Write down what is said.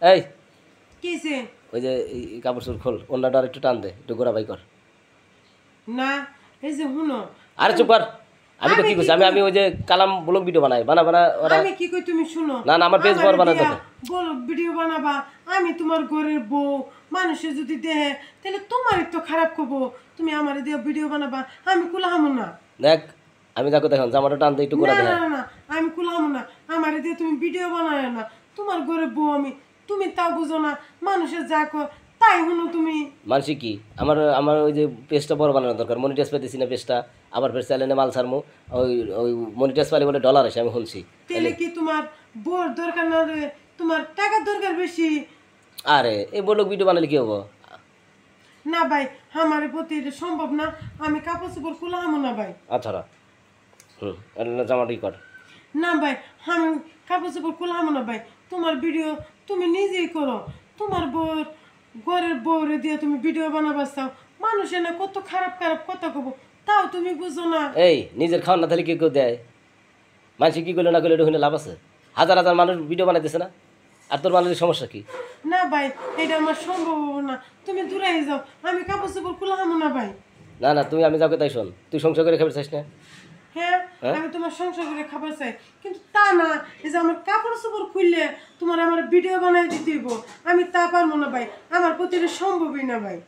এই কিসে? ওই যে কাপড় চোপড় খোল, অন্যটা আর একটু টান দে, একটু ঘোরাবাই কর। না এই যে শুনো, আরে চুপ কর। আমি তো কি করছি, আমি ওই যে কালাম ব্লগ ভিডিও বানাই, বানা ওরা। আমি কি কই তুমি শুনো। না না, আমার পেজ বড় বানাই দেখো। বলো ভিডিও বানাবা, আমি তোমার ঘরের বউ, মানুষে যদি দেহে তাহলে তোমারই তো খারাপ করবো। তুমি আমারে দিয়ে ভিডিও বানাবা, আমি কুলাহামু না। দেখ আমি যাকে দেখুন জামাটা টান দে, একটু না ঘোরা না দেখা। না না, আমি কুলাহামু না। আমারে দিয়ে তুমি ভিডিও বানায় না, তোমার ঘরের বউ আমি। তুমি তাও বুঝো না, মানুষের যা কর তাই শুনো তুমি। মানসি কি আমার আমার ওই যে পেজটা বড় বানানোর দরকার, মনিটাইজ পাইতেছি না পেজটা, আবার ফের চ্যানেলে মাল ছাড়মু, ওই ওই মনিটাইজ পাইলে বলে ডলার আসে, আমি শুনছি। তাহলে কি তোমার বউর দরকার না রে, তোমার টাকার দরকার বেশি? আরে এই ব্লগ ভিডিও বানালে কি হবো? না ভাই, আমার প্রতি এটা সম্ভব না। আমি কাপড় চোপড় কুলাহামু না ভাই। আচ্ছা জামাটাই কর। না ভাই, আমি কাপড় চোপড় কুলাহামু না ভাই। তোমার ভিডিও তুমি নিজেই করো। তোমার বউর ঘরের বউরে দিয়ে তুমি ভিডিও বানাবার চাও, মানুষে না কত খারাপ খারাপ কথা কব, তাও তুমি বুঝো না। এই নিজের খাওয়ার না তাহলে কি কেউ দেয়? মানসি কি করলে না করলে এটা শুনে লাভ আছে? হাজার হাজার মানুষ ভিডিও বানাইতেছে না, আর তোর বানালে সমস্যা কি? না ভাই, এটা আমার সম্ভব হবে না। তুমি দূরে যাও, আমি কাপড় চোপড় কুলাহামু না ভাই। না না, তুমি আমি যাকে তাই শোন, তুই সংসার করে খাবার চাইস না? হ্যাঁ, হ্যাঁ? আমি তোমার সংসার করে খাবার চাই, কিন্তু তা না। এই যে আমার কাপড় চোপড় খুললে তোমার আমার ভিডিও বানাই দিতে হইব, আমি তা পারবো না ভাই। আমার প্রতি এটা সম্ভবই না ভাই।